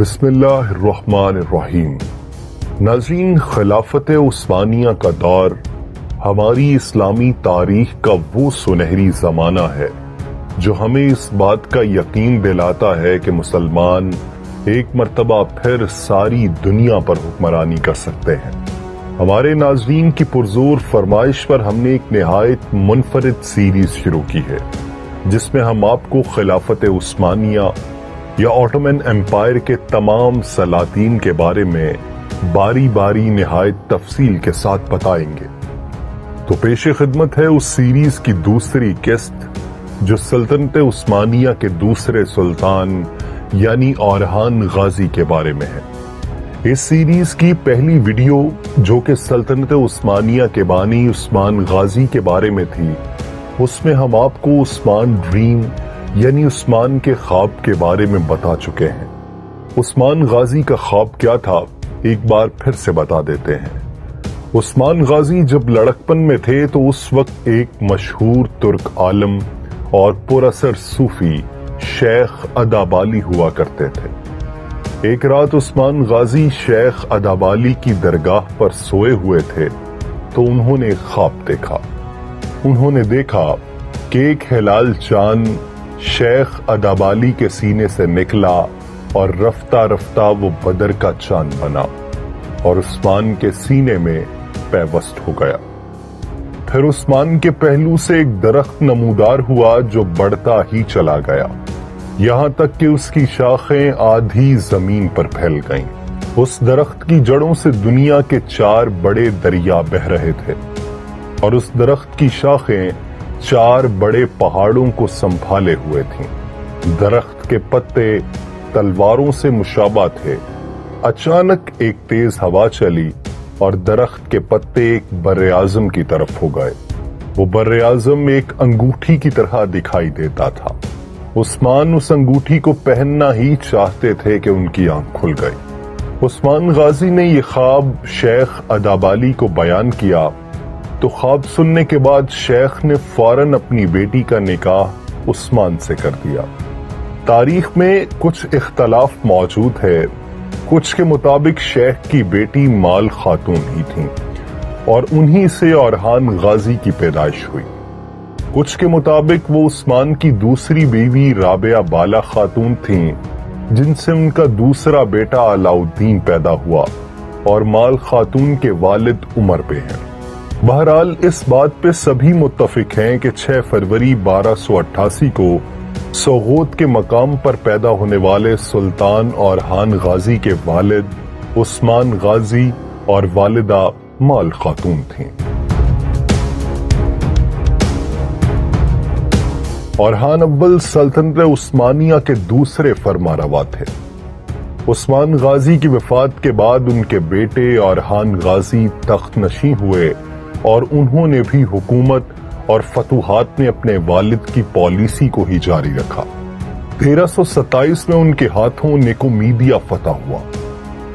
بسم اللہ الرحمن الرحیم۔ ناظرین، خلافت عثمانیہ کا دور ہماری اسلامی تاریخ کا وہ سنہری زمانہ ہے جو ہمیں اس بات کا یقین دلاتا ہے کہ مسلمان ایک مرتبہ پھر ساری دنیا پر حکمرانی کر سکتے ہیں۔ ہمارے ناظرین کی پرزور فرمائش پر ہم نے ایک نہایت منفرد سیریز شروع کی ہے جس میں ہم آپ کو خلافت عثمانیہ یا آٹومن امپائر کے تمام سلاطین کے بارے میں باری باری نہایت تفصیل کے ساتھ بتائیں گے۔ تو پیش خدمت ہے اس سیریز کی دوسری قسط جو سلطنت عثمانیہ کے دوسرے سلطان یعنی اورحان غازی کے بارے میں ہے۔ اس سیریز کی پہلی ویڈیو جو کہ سلطنت عثمانیہ کے بانی عثمان غازی کے بارے میں تھی، اس میں ہم آپ کو عثمان ڈریم یعنی عثمان کے خواب کے بارے میں بتا چکے ہیں۔ عثمان غازی کا خواب کیا تھا ایک بار پھر سے بتا دیتے ہیں۔ عثمان غازی جب لڑکپن میں تھے تو اس وقت ایک مشہور ترک عالم اور پراثر صوفی شیخ ادابالی ہوا کرتے تھے۔ ایک رات عثمان غازی شیخ ادابالی کی درگاہ پر سوئے ہوئے تھے تو انہوں نے ایک خواب دیکھا۔ انہوں نے دیکھا کہ ایک ہلال چاند شیخ ادابالی کے سینے سے نکلا اور رفتہ رفتہ وہ بدر کا چاند بنا اور عثمان کے سینے میں پیوست ہو گیا۔ پھر عثمان کے پہلو سے ایک درخت نمودار ہوا جو بڑھتا ہی چلا گیا، یہاں تک کہ اس کی شاخیں آدھی زمین پر پھیل گئیں۔ اس درخت کی جڑوں سے دنیا کے 4 بڑے دریا بہہ رہے تھے اور اس درخت کی شاخیں 4 بڑے پہاڑوں کو سنبھالے ہوئے تھیں۔ درخت کے پتے تلواروں سے مشابہ تھے۔ اچانک ایک تیز ہوا چلی اور درخت کے پتے ایک براعظم کی طرف ہو گئے۔ وہ براعظم ایک انگوٹھی کی طرح دکھائی دیتا تھا۔ عثمان اس انگوٹھی کو پہننا ہی چاہتے تھے کہ ان کی آنکھ کھل گئی۔ عثمان غازی نے یہ خواب شیخ ادابالی کو بیان کیا تو خواب سننے کے بعد شیخ نے فوراً اپنی بیٹی کا نکاح عثمان سے کر دیا۔ تاریخ میں کچھ اختلاف موجود ہے۔ کچھ کے مطابق شیخ کی بیٹی مال خاتون ہی تھیں اور انہی سے اورحان غازی کی پیدائش ہوئی۔ کچھ کے مطابق وہ عثمان کی دوسری بیوی رابعہ بالا خاتون تھیں جن سے ان کا دوسرا بیٹا علاؤالدین پیدا ہوا اور مال خاتون کے والد عمر بے ہیں۔ بہرحال اس بات پہ سبھی متفق ہیں کہ 6 فروری 1288 کو سوغوت کے مقام پر پیدا ہونے والے سلطان اورحان غازی کے والد عثمان غازی اور والدہ مال خاتون تھیں۔ اورحان اول سلطنت عثمانیہ کے دوسرے فرمانروا تھے۔ عثمان غازی کی وفات کے بعد ان کے بیٹے اورحان غازی تخت نشین ہوئے اور انہوں نے بھی حکومت اور فتوحات میں اپنے والد کی پالیسی کو ہی جاری رکھا۔ 1327 میں ان کے ہاتھوں نیکومیڈیا فتح ہوا۔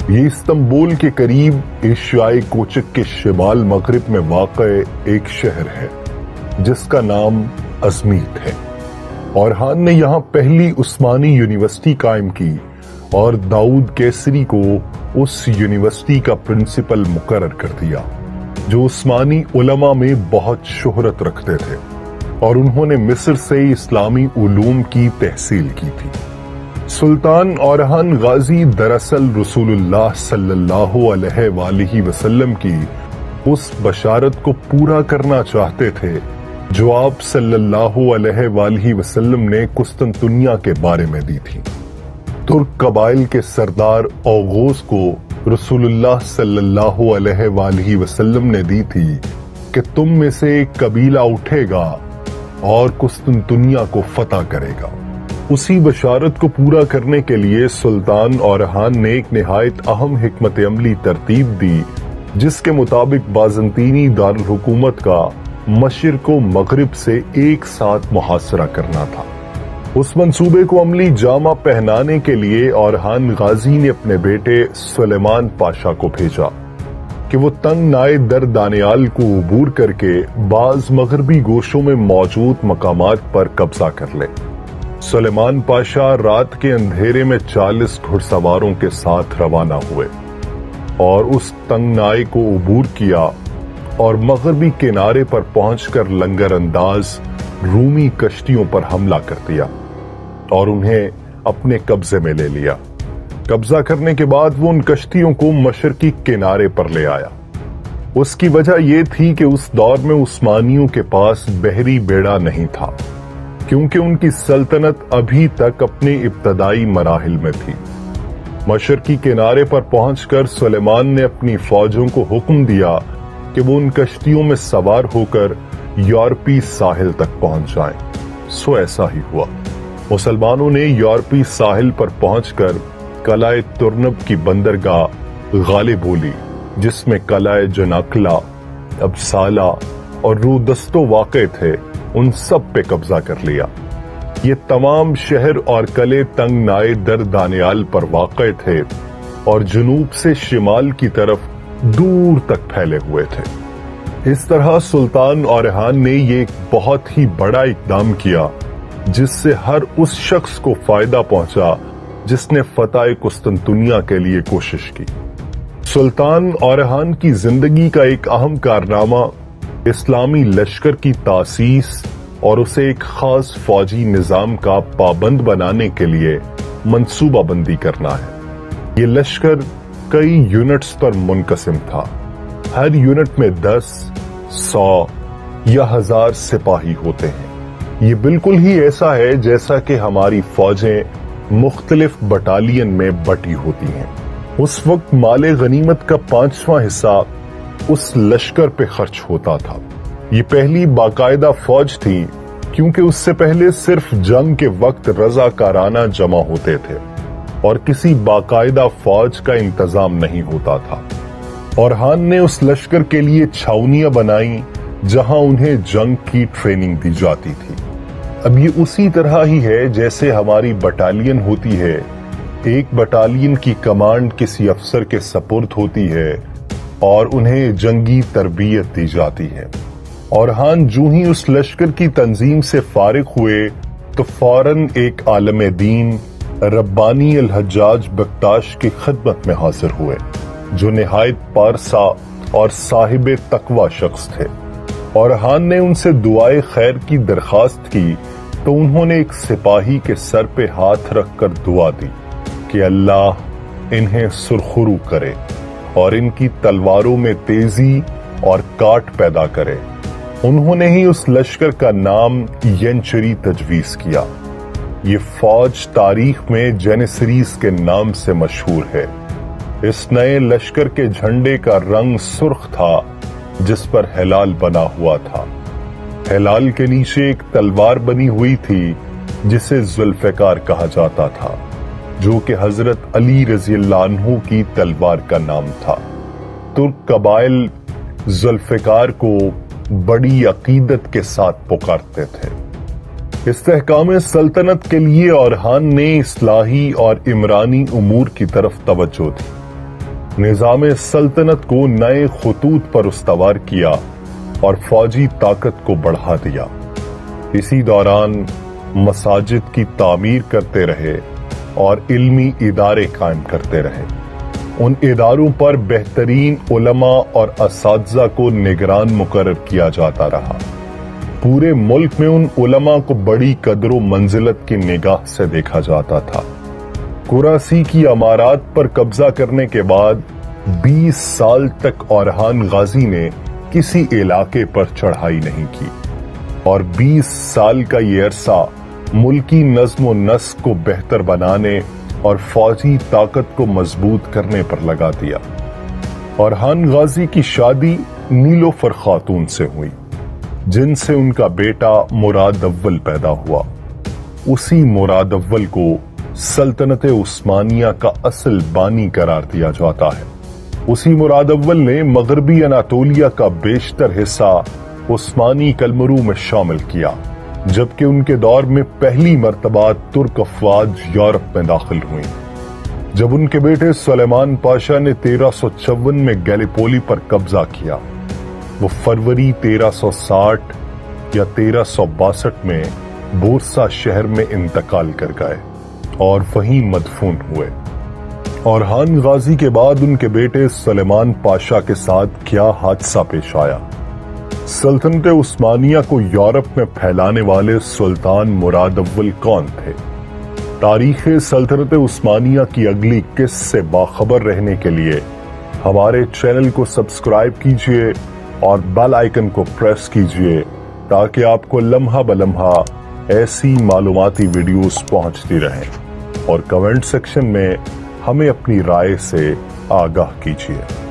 یہ استنبول کے قریب ایشیائی کوچک کے شمال مغرب میں واقع ایک شہر ہے جس کا نام ازمیت ہے۔ اورحان نے یہاں پہلی عثمانی یونیورسٹی قائم کی اور داؤد کیسری کو اس یونیورسٹی کا پرنسپل مقرر کر دیا جو عثمانی علماء میں بہت شہرت رکھتے تھے اور انہوں نے مصر سے اسلامی علوم کی تحصیل کی تھی۔ سلطان اورحان غازی دراصل رسول اللہ صلی اللہ علیہ وآلہ وسلم کی اس بشارت کو پورا کرنا چاہتے تھے جو آپ صلی اللہ علیہ وآلہ وسلم نے قسطنطنیہ کے بارے میں دی تھی۔ ترک قبائل کے سردار اوغوز کو رسول اللہ صلی اللہ علیہ وآلہ وسلم نے دی تھی کہ تم میں سے ایک قبیلہ اٹھے گا اور قسطنطنیہ کو فتح کرے گا۔ اسی بشارت کو پورا کرنے کے لیے سلطان اورحان نے ایک نہایت اہم حکمت عملی ترتیب دی جس کے مطابق بازنطینی دارالحکومت کا مشرق و مغرب سے ایک ساتھ محاصرہ کرنا تھا۔ اس منصوبے کو عملی جامہ پہنانے کے لیے اورحان غازی نے اپنے بیٹے سلیمان پاشا کو بھیجا کہ وہ تنگ نائے در دانیال کو عبور کر کے بعض مغربی گوشوں میں موجود مقامات پر قبضہ کر لے۔ سلیمان پاشا رات کے اندھیرے میں 40 گھڑ سواروں کے ساتھ روانہ ہوئے اور اس تنگنائی کو عبور کیا اور مغربی کنارے پر پہنچ کر لنگر انداز رومی کشتیوں پر حملہ کر دیا اور انہیں اپنے قبضے میں لے لیا۔ قبضہ کرنے کے بعد وہ ان کشتیوں کو مشرقی کنارے پر لے آیا۔ اس کی وجہ یہ تھی کہ اس دور میں عثمانیوں کے پاس بحری بیڑا نہیں تھا، کیونکہ ان کی سلطنت ابھی تک اپنے ابتدائی مراحل میں تھی۔ مشرقی کنارے پر پہنچ کر سلیمان نے اپنی فوجوں کو حکم دیا کہ وہ ان کشتیوں میں سوار ہو کر یورپی ساحل تک پہنچ جائیں۔ سو ایسا ہی ہوا۔ مسلمانوں نے یورپی ساحل پر پہنچ کر قلعہ ترنب کی بندرگاہ غالب لی، جس میں قلعہ جناکلہ، ابسالہ اور رودستو واقع تھے، ان سب پہ قبضہ کر لیا۔ یہ تمام شہر اور قلعے تنگنائے در دانیال پر واقع تھے اور جنوب سے شمال کی طرف دور تک پھیلے ہوئے تھے۔ اس طرح سلطان اورحان نے یہ ایک بہت ہی بڑا اقدام کیا جس سے ہر اس شخص کو فائدہ پہنچا جس نے فتح قسطنطنیہ کے لیے کوشش کی۔ سلطان اورحان کی زندگی کا ایک اہم کارنامہ اسلامی لشکر کی تاسیس اور اسے ایک خاص فوجی نظام کا پابند بنانے کے لیے منصوبہ بندی کرنا ہے۔ یہ لشکر کئی یونٹس پر منقسم تھا۔ ہر یونٹ میں 10، 100 یا 1000 سپاہی ہوتے ہیں۔ یہ بالکل ہی ایسا ہے جیسا کہ ہماری فوجیں مختلف بٹالین میں بٹی ہوتی ہیں۔ اس وقت مال غنیمت کا 5واں حصہ اس لشکر پہ خرچ ہوتا تھا۔ یہ پہلی باقاعدہ فوج تھی، کیونکہ اس سے پہلے صرف جنگ کے وقت رضاکارانہ جمع ہوتے تھے اور کسی باقاعدہ فوج کا انتظام نہیں ہوتا تھا۔ اورحان نے اس لشکر کے لیے چھاؤنیاں بنائیں جہاں انہیں جنگ کی ٹریننگ دی جاتی تھی۔ اب یہ اسی طرح ہی ہے جیسے ہماری بٹالین ہوتی ہے۔ ایک بٹالین کی کمانڈ کسی افسر کے سپرد ہوتی ہے اور انہیں جنگی تربیت دی جاتی ہے۔ اورحان جو ہی اس لشکر کی تنظیم سے فارغ ہوئے تو فوراً ایک عالم دین ربانی الحجاج بکتاش کی خدمت میں حاضر ہوئے، جو نہایت پارسا اور صاحب تقوی شخص تھے۔ اورحان نے ان سے دعائے خیر کی درخواست کی تو انہوں نے ایک سپاہی کے سر پہ ہاتھ رکھ کر دعا دی کہ اللہ انہیں سرخرو کرے اور ان کی تلواروں میں تیزی اور کاٹ پیدا کرے۔ انہوں نے ہی اس لشکر کا نام ینچری تجویز کیا۔ یہ فوج تاریخ میں جینیسریز کے نام سے مشہور ہے۔ اس نئے لشکر کے جھنڈے کا رنگ سرخ تھا جس پر ہلال بنا ہوا تھا۔ ہلال کے نیچے ایک تلوار بنی ہوئی تھی جسے ذوالفقار کہا جاتا تھا، جو کہ حضرت علی رضی اللہ عنہ کی تلوار کا نام تھا۔ ترک قبائل ذوالفقار کو بڑی عقیدت کے ساتھ پکارتے تھے۔ استحکام سلطنت کے لیے اورحان نے اصلاحی اور عمرانی امور کی طرف توجہ دی۔ نظام سلطنت کو نئے خطوط پر استوار کیا اور فوجی طاقت کو بڑھا دیا۔ اسی دوران مساجد کی تعمیر کرتے رہے اور علمی ادارے قائم کرتے رہے۔ ان اداروں پر بہترین علماء اور اساتذہ کو نگران مقرر کیا جاتا رہا۔ پورے ملک میں ان علماء کو بڑی قدر و منزلت کی نگاہ سے دیکھا جاتا تھا۔ قراسی کی امارات پر قبضہ کرنے کے بعد 20 سال تک اورحان غازی نے کسی علاقے پر چڑھائی نہیں کی اور 20 سال کا یہ عرصہ ملکی نظم و نسق کو بہتر بنانے اور فوجی طاقت کو مضبوط کرنے پر لگا دیا۔ اورحان غازی کی شادی نیلوفر خاتون سے ہوئی، جن سے ان کا بیٹا مراد اول پیدا ہوا۔ اسی مراد اول کو سلطنت عثمانیہ کا اصل بانی قرار دیا جاتا ہے۔ اسی مراد اول نے مغربی اناطولیہ کا بیشتر حصہ عثمانی قلمرو میں شامل کیا، جبکہ ان کے دور میں پہلی مرتبہ ترک افواج یورپ میں داخل ہوئیں۔ جب ان کے بیٹے سلیمان پاشا نے 1354 میں گیلیپولی پر قبضہ کیا، وہ فروری 1360 یا 1362 میں بورسا شہر میں انتقال کر گئے اور وہیں مدفون ہوئے۔ اورحان غازی کے بعد ان کے بیٹے سلیمان پاشا کے ساتھ کیا حادثہ پیش آیا؟ سلطنت عثمانیہ کو یورپ میں پھیلانے والے سلطان مراد اول کون تھے؟ تاریخ سلطنت عثمانیہ کی اگلی قسط سے باخبر رہنے کے لیے ہمارے چینل کو سبسکرائب کیجیے اور بیل آئیکن کو پریس کیجیے تاکہ آپ کو لمحہ بلمحہ ایسی معلوماتی ویڈیوز پہنچتی رہیں، اور کمنٹ سیکشن میں ہمیں اپنی رائے سے آگاہ کیجیے۔